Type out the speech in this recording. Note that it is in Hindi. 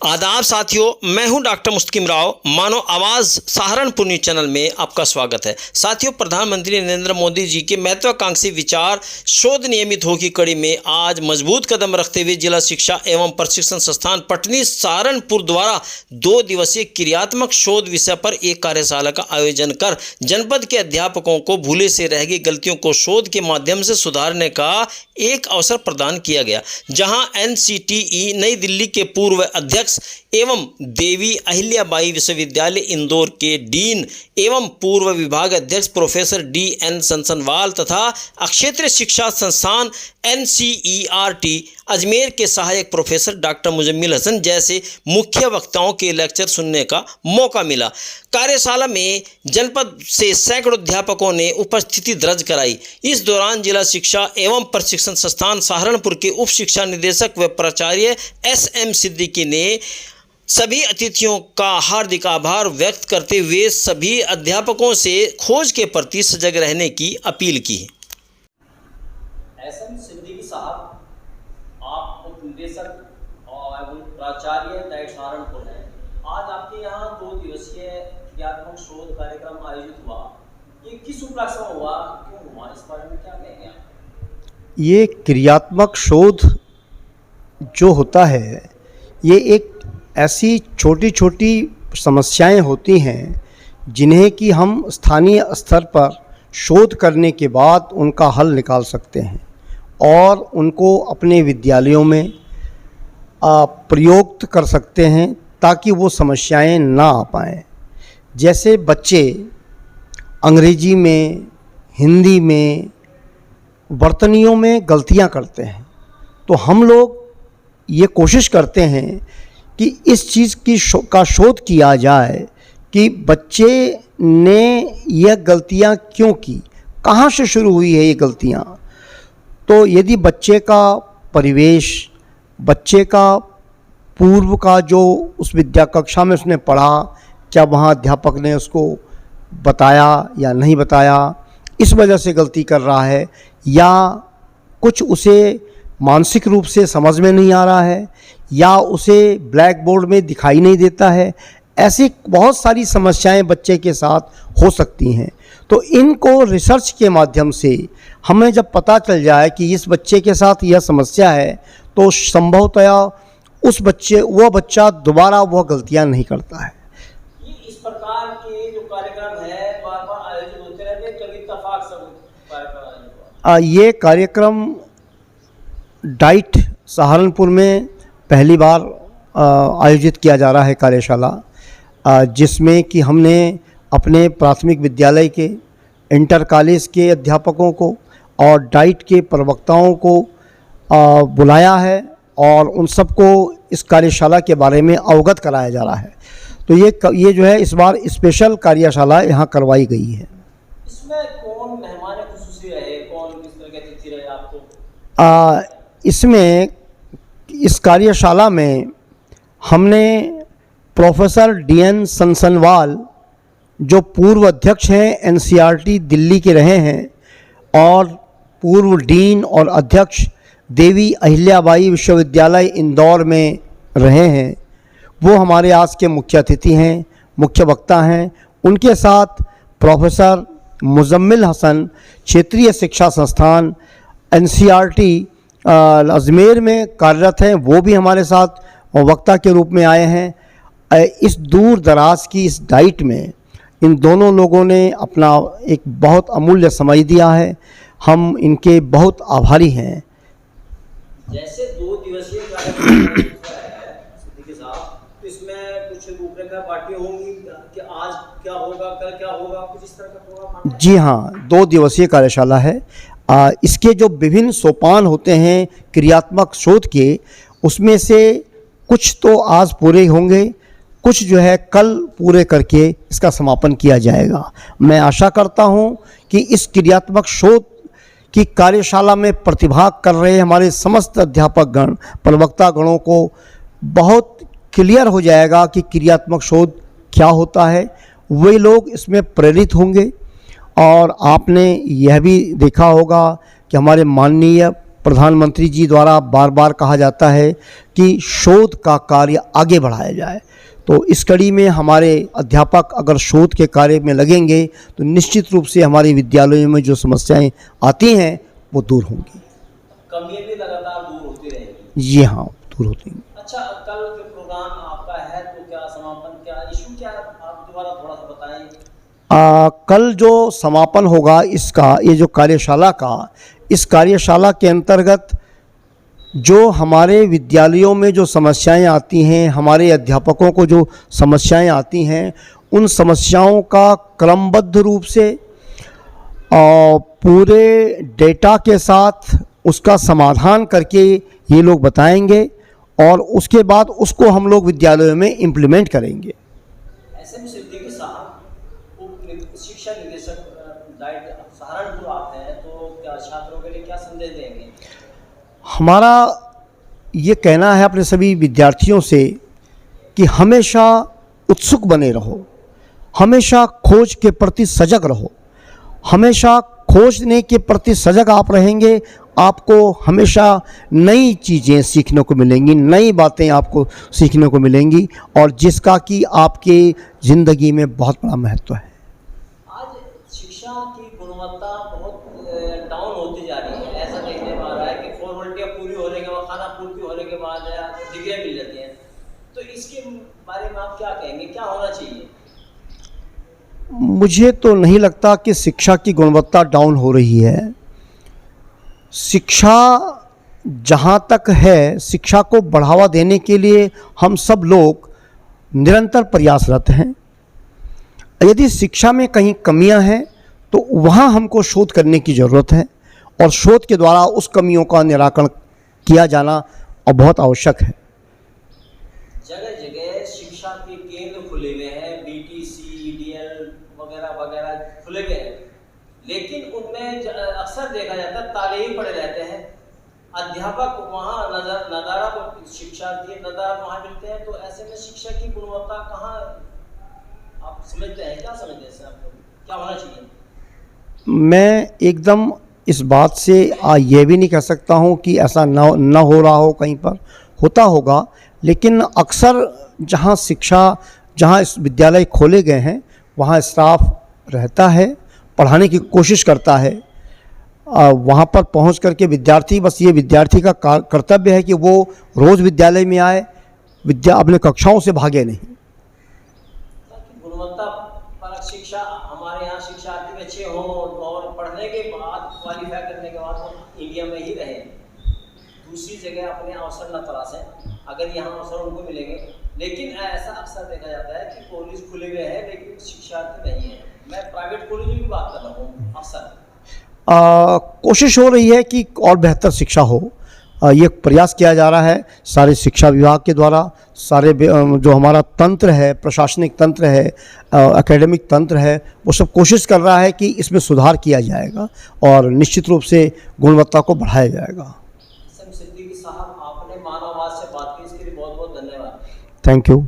आदाब साथियों, मैं हूं डॉक्टर मुस्तकिम राव। मानो आवाज़ सहारनपुर न्यूज़ चैनल में आपका स्वागत है। साथियों, प्रधानमंत्री नरेंद्र मोदी जी के महत्वाकांक्षी विचार शोध नियमित हो की कड़ी में आज मजबूत कदम रखते हुए जिला शिक्षा एवं प्रशिक्षण संस्थान पटनी सहारनपुर द्वारा 2 दिवसीय क्रियात्मक शोध विषय पर एक कार्यशाला का आयोजन कर जनपद के अध्यापकों को भूले से रह गई गलतियों को शोध के माध्यम से सुधारने का एक अवसर प्रदान किया गया, जहां NCTE नई दिल्ली के पूर्व अध्यक्ष एवं देवी अहिल्याबाई विश्वविद्यालय इंदौर के डीन एवं पूर्व विभाग अध्यक्ष प्रोफेसर DN सनसनवाल तथा क्षेत्रीय शिक्षा संस्थान NCERT अजमेर के सहायक प्रोफेसर डॉक्टर मुजम्मिल हसन जैसे मुख्य वक्ताओं के लेक्चर सुनने का मौका मिला। कार्यशाला में जनपद से सैकड़ों अध्यापकों ने उपस्थिति दर्ज कराई। इस दौरान जिला शिक्षा एवं प्रशिक्षण संस्थान सहारनपुर के उप शिक्षा निदेशक व प्राचार्य SM सिद्दीकी ने सभी अतिथियों का हार्दिक आभार व्यक्त करते हुए सभी अध्यापकों से खोज के प्रति सजग रहने की अपील की। SM सिद्दीकी साहब, आप उप निदेशक और प्राचार्य डाइट सहारनपुर हैं। आज आपके यहाँ 2 दिवसीय क्रियात्मक शोध कार्यक्रम आयोजित हुआ। ये किस उपलक्ष्य में हुआ, क्यों हुआ, इस बारे में क्या कहेंगे आप? ये क्रियात्मक शोध जो होता है, ये एक ऐसी छोटी छोटी समस्याएं होती हैं जिन्हें कि हम स्थानीय स्तर पर शोध करने के बाद उनका हल निकाल सकते हैं और उनको अपने विद्यालयों में प्रयोग कर सकते हैं ताकि वो समस्याएं ना आ पाएँ। जैसे बच्चे अंग्रेजी में, हिंदी में, वर्तनियों में गलतियां करते हैं, तो हम लोग ये कोशिश करते हैं कि इस चीज़ की का शोध किया जाए कि बच्चे ने यह गलतियां क्यों की, कहाँ से शुरू हुई है ये गलतियां। तो यदि बच्चे का परिवेश, बच्चे का पूर्व का जो उस विद्या कक्षा में उसने पढ़ा, क्या वहाँ अध्यापक ने उसको बताया या नहीं बताया, इस वजह से गलती कर रहा है, या कुछ उसे मानसिक रूप से समझ में नहीं आ रहा है, या उसे ब्लैक बोर्ड में दिखाई नहीं देता है, ऐसी बहुत सारी समस्याएं बच्चे के साथ हो सकती हैं। तो इनको रिसर्च के माध्यम से हमें जब पता चल जाए कि इस बच्चे के साथ यह समस्या है, तो संभवतया वह बच्चा दोबारा वह गलतियां नहीं करता है। इस प्रकार के जो कार्यक्रम है बार-बार आयोजित होते रहते हैं, कभी इत्तेफाक सब कार्यक्रम ये कार्यक्रम डाइट सहारनपुर में पहली बार आयोजित किया जा रहा है कार्यशाला, जिसमें कि हमने अपने प्राथमिक विद्यालय के, इंटर कॉलेज के अध्यापकों को और डाइट के प्रवक्ताओं को बुलाया है और उन सबको इस कार्यशाला के बारे में अवगत कराया जा रहा है। तो ये जो है इस बार स्पेशल कार्यशाला यहाँ करवाई गई है। इसमें कौन मेहमान खुसूसी रहे, कौन किस तरह के अतिथि रहे आपको? इसमें इस कार्यशाला में हमने प्रोफेसर DN सनसनवाल, जो पूर्व अध्यक्ष हैं NCERT दिल्ली के रहे हैं, और पूर्व डीन और अध्यक्ष देवी अहिल्याबाई विश्वविद्यालय इंदौर में रहे हैं, वो हमारे आज के मुख्य अतिथि हैं, मुख्य वक्ता हैं। उनके साथ प्रोफेसर मुजम्मिल हसन, क्षेत्रीय शिक्षा संस्थान NCERT अजमेर में कार्यरत हैं, वो भी हमारे साथ वक्ता के रूप में आए हैं। इस दूर दराज की इस डाइट में इन दोनों लोगों ने अपना एक बहुत अमूल्य समय दिया है। हम इनके बहुत आभारी हैं। जैसे 2 दिवसीय कार्यक्रम सिद्दीकी साहब, तो इसमें कुछ रूपरेखा पार्टियां होंगी कि आज क्या होगा, कल क्या होगा, कुछ इस तरह का प्रोग्राम? जी हाँ, 2 दिवसीय कार्यशाला है। इसके जो विभिन्न सोपान होते हैं क्रियात्मक शोध के, उसमें से कुछ तो आज पूरे होंगे, कुछ जो है कल पूरे करके इसका समापन किया जाएगा। मैं आशा करता हूँ कि इस क्रियात्मक शोध की कार्यशाला में प्रतिभाग कर रहे हमारे समस्त अध्यापक गण, प्रवक्ता गणों को बहुत क्लियर हो जाएगा कि क्रियात्मक शोध क्या होता है। वे लोग इसमें प्रेरित होंगे। और आपने यह भी देखा होगा कि हमारे माननीय प्रधानमंत्री जी द्वारा बार बार कहा जाता है कि शोध का कार्य आगे बढ़ाया जाए। तो इस कड़ी में हमारे अध्यापक अगर शोध के कार्य में लगेंगे तो निश्चित रूप से हमारे विद्यालयों में जो समस्याएं आती हैं वो दूर होंगी। कमियां भी लगातार दूर होती रहेंगी। जी हाँ, दूर होती हैं। अच्छा, कल जो प्रोग्राम आपका है तो क्या समापन, क्या इशू, क्या आप दोबारा थोड़ा सा बताएं। कल जो समापन होगा इसका, ये जो कार्यशाला का, इस कार्यशाला के अंतर्गत जो हमारे विद्यालयों में जो समस्याएं आती हैं, हमारे अध्यापकों को जो समस्याएं आती हैं, उन समस्याओं का क्रमबद्ध रूप से और पूरे डेटा के साथ उसका समाधान करके ये लोग बताएंगे और उसके बाद उसको हम लोग विद्यालयों में इम्प्लीमेंट करेंगे। ऐसे में सिद्दीकी साहब, उप शिक्षा निदेशक सहारनपुर आप हैं, तो क्या छात्रों के लिए क्या संदेश देंगे? हमारा ये कहना है अपने सभी विद्यार्थियों से कि हमेशा उत्सुक बने रहो, हमेशा खोज के प्रति सजग रहो। हमेशा खोजने के प्रति सजग आप रहेंगे, आपको हमेशा नई चीज़ें सीखने को मिलेंगी, नई बातें आपको सीखने को मिलेंगी और जिसका कि आपके ज़िंदगी में बहुत बड़ा महत्व है। आज शिक्षा की गुणवत्ता बहुत डाउन होती जा रही है। ऐसा देखने में आ रहा है कि फॉर्मेलिटियाँ पूरी होने के बाद, खाना पूर्ति होने के बाद डिग्रियाँ मिल जाती हैं। तो इसके बारे में आप क्या कहेंगे, क्या होना चाहिए? मुझे तो नहीं लगता कि शिक्षा की गुणवत्ता डाउन हो रही है। शिक्षा जहाँ तक है, शिक्षा को बढ़ावा देने के लिए हम सब लोग निरंतर प्रयासरत हैं। यदि शिक्षा में कहीं कमियां हैं तो वहाँ हमको शोध करने की ज़रूरत है और शोध के द्वारा उस कमियों का निराकरण किया जाना बहुत आवश्यक है। जगह जगह शिक्षा के केंद्र खुले हुए हैं, बीटीसी, डीएल वगैरह वगैरह खुले हुए हैं, लेकिन उनमें अक्सर देखा जाता है ताले ही पड़े रहते हैं। अध्यापक वहाँ नदारा को शिक्षार्थी नदारा वहाँ मिलते हैं। तो ऐसे में शिक्षा की गुणवत्ता कहाँ, आप समझते हैं, क्या समझते हैं सर, आपको क्या होना चाहिए? मैं एकदम इस बात से ये भी नहीं कह सकता हूँ कि ऐसा न हो रहा हो, कहीं पर होता होगा, लेकिन अक्सर जहाँ इस विद्यालय खोले गए हैं वहाँ स्टाफ रहता है, पढ़ाने की कोशिश करता है। वहाँ पर पहुँच करके विद्यार्थी, बस ये विद्यार्थी का कर्तव्य है कि वो रोज़ विद्यालय में आए, अपने कक्षाओं से भागे नहीं। गुणवत्ता परक शिक्षा, हमारे यहाँ शिक्षार्थी अच्छे हों और पढ़ने के बाद, क्वालिफाई करने के बाद वो इंडिया में ही रहें, दूसरी जगह अपने अवसर न तलाशें। अगर यहाँ अवसर उनको मिलेंगे, लेकिन ऐसा अक्सर देखा जाता है कि कॉलेज खुले हुए हैं लेकिन शिक्षार्थी नहीं है। मैं प्राइवेट कॉलेज की बात कर रहा हूँ। अक्सर कोशिश हो रही है कि और बेहतर शिक्षा हो, ये प्रयास किया जा रहा है सारे शिक्षा विभाग के द्वारा। सारे जो हमारा तंत्र है, प्रशासनिक तंत्र है, एकेडमिक तंत्र है, वो सब कोशिश कर रहा है कि इसमें सुधार किया जाएगा और निश्चित रूप से गुणवत्ता को बढ़ाया जाएगा। सिद्दीकी साहब, आपने मानववाद से बात की, इसके लिए बहुत बहुत धन्यवाद। Thank you.